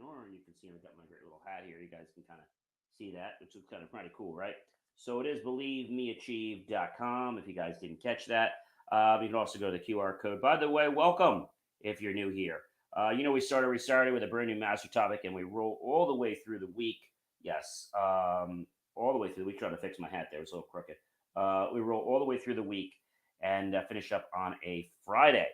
camera, and you can see I've got my great little hat here. You guys can kind of see that, which is kind of pretty cool, right? So it is believemeachieve.com if you guys didn't catch that. You can also go to the QR code. By the way, welcome if you're new here. We started with a brand new master topic and we roll all the way through the week. Yes, all the way through the week. Trying to fix my hat there, it was a little crooked. We roll all the way through the week and finish up on a Friday.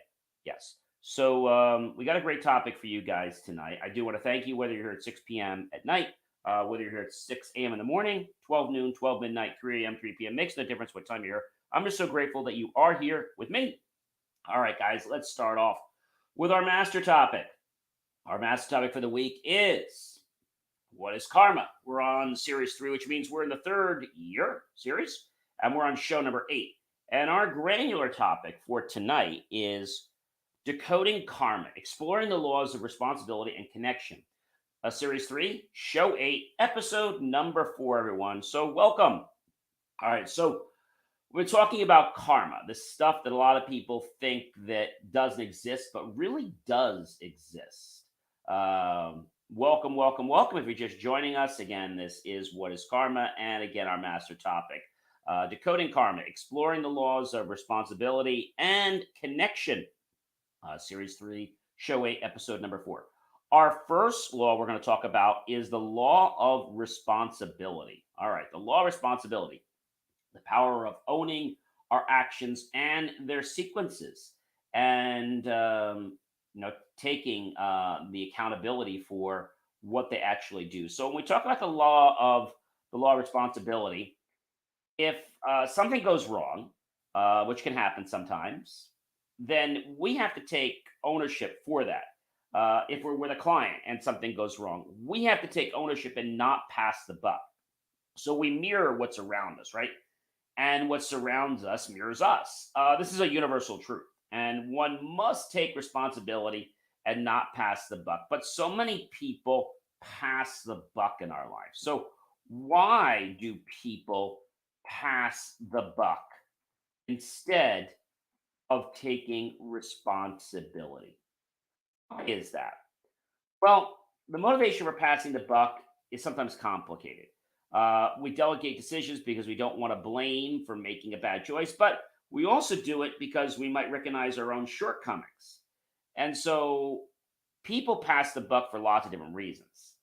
Yes. So we got a great topic for you guys tonight. I do want to thank you, whether you're here at 6 p.m. at night, whether you're here at 6 a.m. in the morning, 12 noon, 12 midnight, 3 a.m., 3 p.m. Makes no difference what time you're here. I'm just so grateful that you are here with me. All right, guys, let's start off with our master topic. Our master topic for the week is what is karma? We're on series 3, which means we're in the third year series, and we're on show number 8. And our granular topic for tonight is Decoding Karma, Exploring the Laws of Responsibility and Connection. Series 3, Show 8, Episode number 4, everyone. So welcome. All right, so we're talking about karma, the stuff that a lot of people think that doesn't exist, but really does exist. Welcome, welcome, welcome. If you're just joining us, again, this is What is Karma? And again, our master topic, Decoding Karma, Exploring the Laws of Responsibility and Connection. Series 3, Show 8, Episode number 4. Our first law we're going to talk about is the law of responsibility. All right, the law of responsibility, the power of owning our actions and their sequences, and taking the accountability for what they actually do. So when we talk about the law of responsibility, if something goes wrong, which can happen sometimes, then we have to take ownership for that. If we're with a client and something goes wrong, we have to take ownership and not pass the buck. So we mirror what's around us, right? And what surrounds us mirrors us. This is a universal truth, and one must take responsibility and not pass the buck. But so many people pass the buck in our life. So why do people pass the buck instead of taking responsibility? Why is that? Well, the motivation for passing the buck is sometimes complicated. We delegate decisions because we don't want to blame for making a bad choice, but we also do it because we might recognize our own shortcomings. And so people pass the buck for lots of different reasons.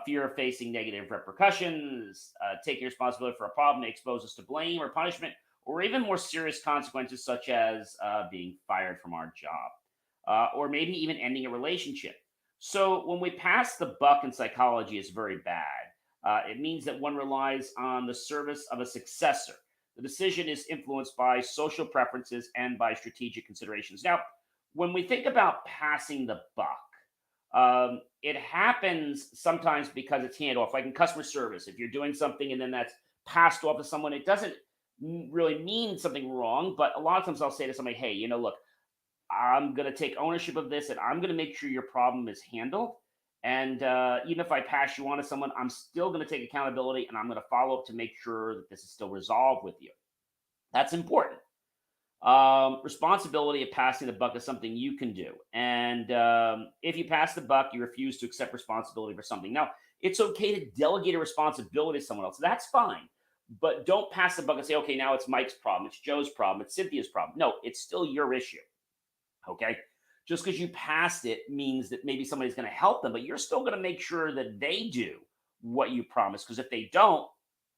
Fear of facing negative repercussions, taking responsibility for a problem may expose us to blame or punishment, or even more serious consequences such as being fired from our job, or maybe even ending a relationship. So when we pass the buck in psychology, it's very bad. It means that one relies on the service of a successor. The decision is influenced by social preferences and by strategic considerations. Now, when we think about passing the buck, it happens sometimes because it's handed off, like in customer service. If you're doing something and then that's passed off to someone, it doesn't really mean something wrong. But a lot of times I'll say to somebody, hey, look, I'm going to take ownership of this and I'm going to make sure your problem is handled. And even if I pass you on to someone, I'm still going to take accountability and I'm going to follow up to make sure that this is still resolved with you. That's important. Responsibility of passing the buck is something you can do. And if you pass the buck, you refuse to accept responsibility for something. Now, it's okay to delegate a responsibility to someone else. That's fine. But don't pass the buck and say, okay, now it's Mike's problem, it's Joe's problem, it's Cynthia's problem. No, it's still your issue. Okay? Just because you passed it means that maybe somebody's going to help them, but you're still going to make sure that they do what you promised. Because if they don't,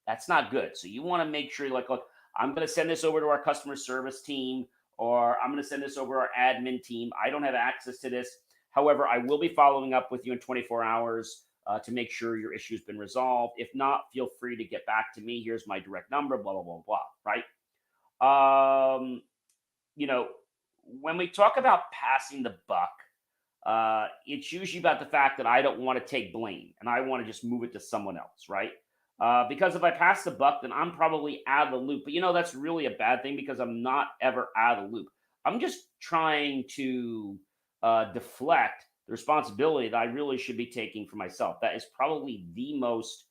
that's not good. So you want to make sure, like, look, I'm going to send this over to our customer service team, or I'm going to send this over to our admin team. I don't have access to this. However, I will be following up with you in 24 hours to make sure your issue's been resolved. If not, feel free to get back to me. Here's my direct number, blah, blah, blah, blah, right? When we talk about passing the buck, it's usually about the fact that I don't want to take blame and I want to just move it to someone else, right? Because if I pass the buck, then I'm probably out of the loop. But that's really a bad thing because I'm not ever out of the loop. I'm just trying to deflect the responsibility that I really should be taking for myself. That is probably the most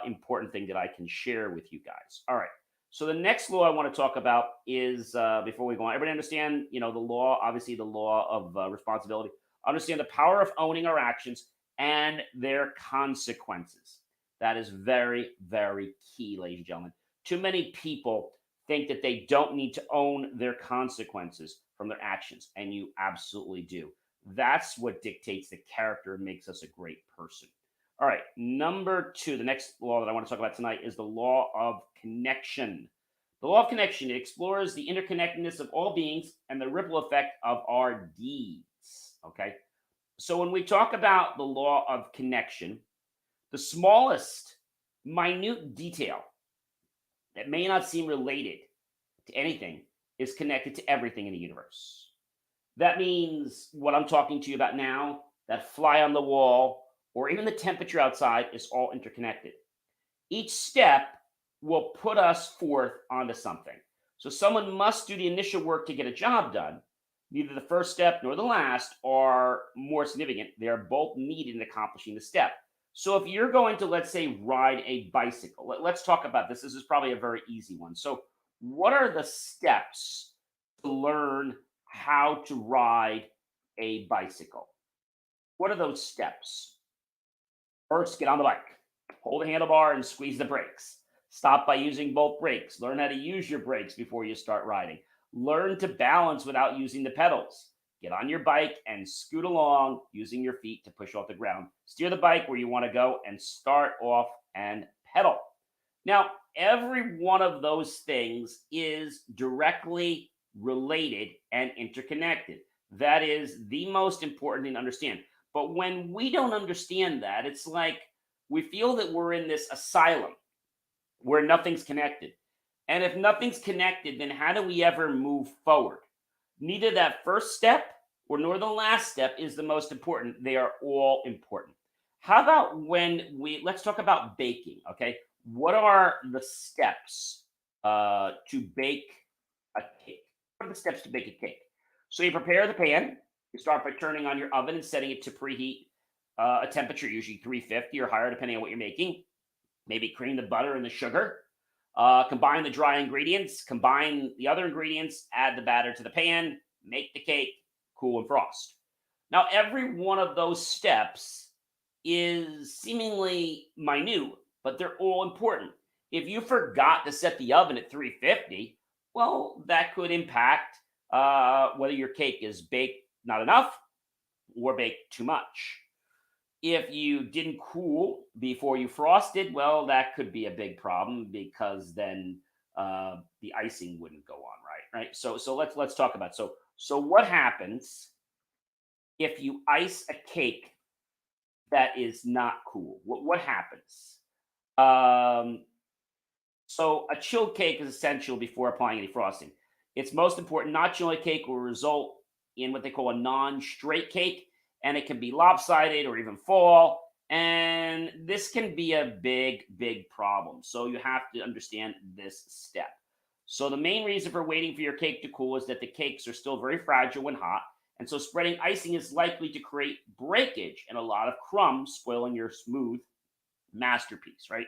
important thing that I can share with you guys. All right. So the next law I want to talk about is, before we go on, everybody understand, the law, obviously the law of responsibility. Understand the power of owning our actions and their consequences. That is very, very key, ladies and gentlemen. Too many people think that they don't need to own their consequences from their actions, and you absolutely do. That's what dictates the character and makes us a great person. All right, number two, the next law that I want to talk about tonight is the law of connection. The law of connection explores the interconnectedness of all beings and the ripple effect of our deeds. Okay, so when we talk about the law of connection, the smallest, minute detail that may not seem related to anything is connected to everything in the universe. That means what I'm talking to you about now, that fly on the wall, or even the temperature outside is all interconnected. Each step will put us forth onto something. So someone must do the initial work to get a job done. Neither the first step nor the last are more significant. They are both needed in accomplishing the step. So if you're going to, let's say, ride a bicycle, let's talk about this. This is probably a very easy one. So, what are the steps to learn how to ride a bicycle? What are those steps? First, get on the bike, hold the handlebar and squeeze the brakes. Stop by using both brakes. Learn how to use your brakes before you start riding. Learn to balance without using the pedals. Get on your bike and scoot along using your feet to push off the ground. Steer the bike where you want to go and start off and pedal. Now, every one of those things is directly related and interconnected. That is the most important thing to understand. But when we don't understand that, it's like we feel that we're in this asylum where nothing's connected. And if nothing's connected, then how do we ever move forward? Neither that first step or nor the last step is the most important. They are all important. How about let's talk about baking, okay? What are the steps to bake a cake? What are the steps to bake a cake? So you prepare the pan. You start by turning on your oven and setting it to preheat a temperature, usually 350 or higher, depending on what you're making. Maybe cream the butter and the sugar. Combine the dry ingredients, combine the other ingredients, add the batter to the pan, make the cake, cool and frost. Now, every one of those steps is seemingly minute, but they're all important. If you forgot to set the oven at 350, well, that could impact whether your cake is baked not enough or baked too much. If you didn't cool before you frosted, well, that could be a big problem because then the icing wouldn't go on right. So let's talk about so what happens if you ice a cake that is not cool? What happens? Um, so a chilled cake is essential before applying any frosting. It's most important. Not chilling a cake will result in what they call a non-straight cake, and it can be lopsided or even fall. And this can be a big, big problem. So you have to understand this step. So the main reason for waiting for your cake to cool is that the cakes are still very fragile when hot. And so spreading icing is likely to create breakage and a lot of crumbs, spoiling your smooth masterpiece, right?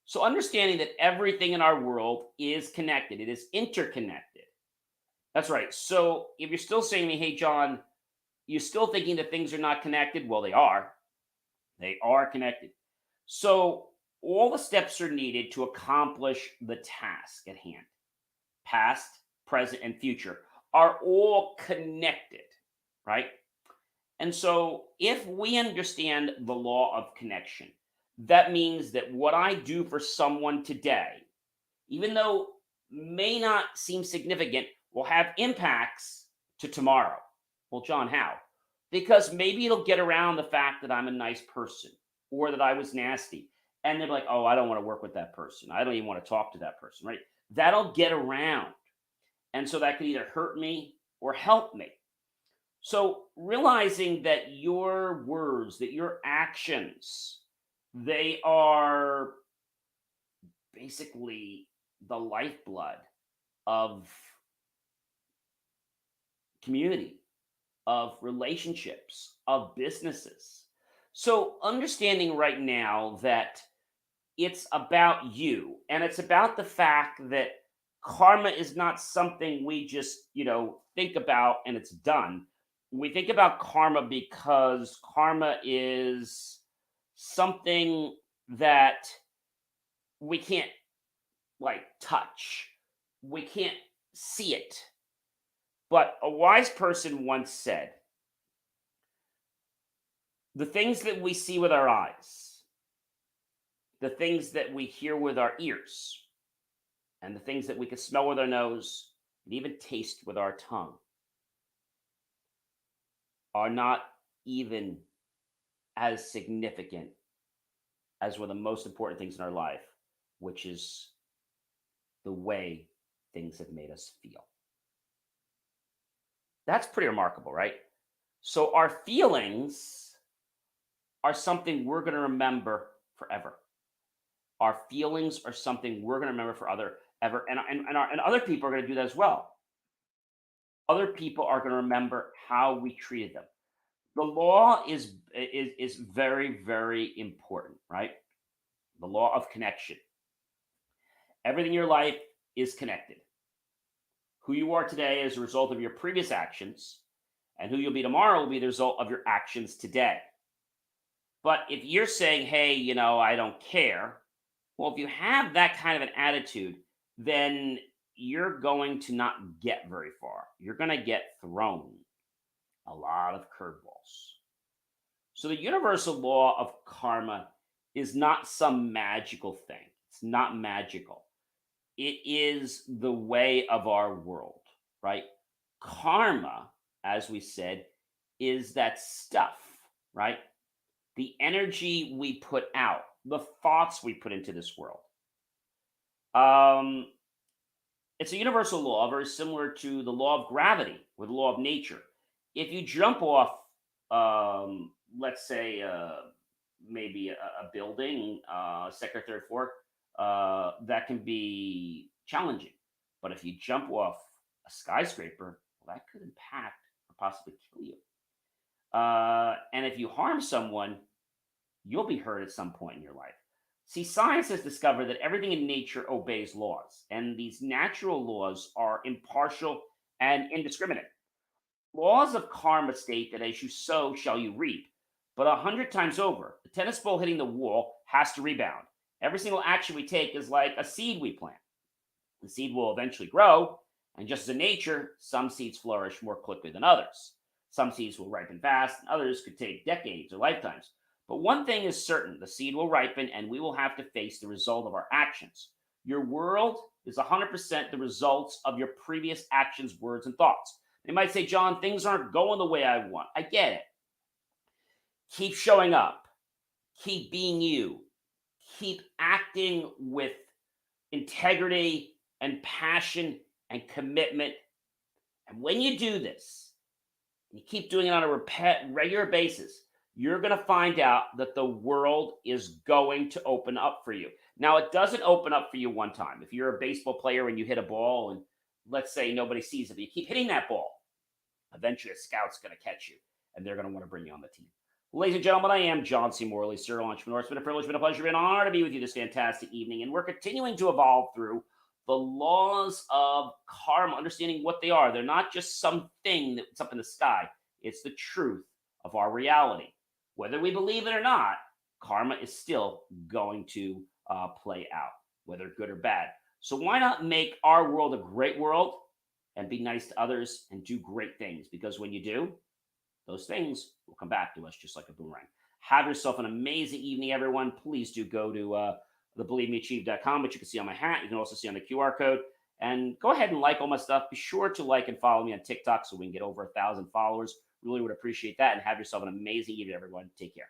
So understanding that everything in our world is connected, it is interconnected. That's right. So if you're still saying to me, hey, John, you're still thinking that things are not connected, well, they are. They are connected. So all the steps are needed to accomplish the task at hand. Past, present, and future are all connected, right? And so if we understand the law of connection, that means that what I do for someone today, even though may not seem significant, will have impacts to tomorrow. Well, John, how? Because maybe it'll get around the fact that I'm a nice person or that I was nasty. And they're like, oh, I don't want to work with that person. I don't even want to talk to that person, right? That'll get around. And so that could either hurt me or help me. So realizing that your words, that your actions, they are basically the lifeblood of community, of relationships, of businesses. So understanding right now that it's about you and it's about the fact that karma is not something we just, think about and it's done. We think about karma because karma is something that we can't like touch. We can't see it. But a wise person once said, the things that we see with our eyes, the things that we hear with our ears, and the things that we can smell with our nose and even taste with our tongue are not even as significant as one of the most important things in our life, which is the way things have made us feel. That's pretty remarkable, right? So, our feelings are something we're going to remember forever. Our feelings are something we're going to remember for other ever, and other people are going to do that as well. Other people are going to remember how we treated them. The law is very very important, right? The law of connection. Everything in your life is connected. Who you are today is a result of your previous actions, and who you'll be tomorrow will be the result of your actions today. But if you're saying, hey, I don't care, well, if you have that kind of an attitude, then you're going to not get very far. You're going to get thrown a lot of curveballs. So the universal law of karma is not some magical thing. It's not magical. It is the way of our world, right? Karma, as we said, is that stuff, right? The energy we put out, the thoughts we put into this world. Um, it's a universal law, very similar to the law of gravity or the law of nature. If you jump off, let's say, maybe a building, second or third floor, that can be challenging. But if you jump off a skyscraper, well, that could impact or possibly kill you. And if you harm someone, you'll be hurt at some point in your life. See, science has discovered that everything in nature obeys laws, and these natural laws are impartial and indiscriminate. Laws of karma state that as you sow, shall you reap. But 100 times over, the tennis ball hitting the wall has to rebound. Every single action we take is like a seed we plant. The seed will eventually grow, and just as in nature, some seeds flourish more quickly than others. Some seeds will ripen fast, and others could take decades or lifetimes. But one thing is certain, the seed will ripen, and we will have to face the result of our actions. Your world is 100% the results of your previous actions, words, and thoughts. They might say, John, things aren't going the way I want. I get it. Keep showing up. Keep being you. Keep acting with integrity and passion and commitment. And when you do this, you keep doing it on a regular basis, you're going to find out that the world is going to open up for you. Now, it doesn't open up for you one time. If you're a baseball player and you hit a ball and let's say nobody sees it, but you keep hitting that ball, eventually a scout's going to catch you and they're going to want to bring you on the team. Ladies and gentlemen, I am John C. Morley, serial entrepreneur. It's been a privilege, been a pleasure, been an honor to be with you this fantastic evening. And we're continuing to evolve through the laws of karma, understanding what they are. They're not just something that's up in the sky. It's the truth of our reality. Whether we believe it or not, karma is still going to play out, whether good or bad. So why not make our world a great world and be nice to others and do great things? Because when you do, those things will come back to us just like a boomerang. Have yourself an amazing evening, everyone. Please do go to thebelievemeachieve.com, which you can see on my hat. You can also see on the QR code. And go ahead and like all my stuff. Be sure to like and follow me on TikTok so we can get over 1,000 followers. Really would appreciate that. And have yourself an amazing evening, everyone. Take care.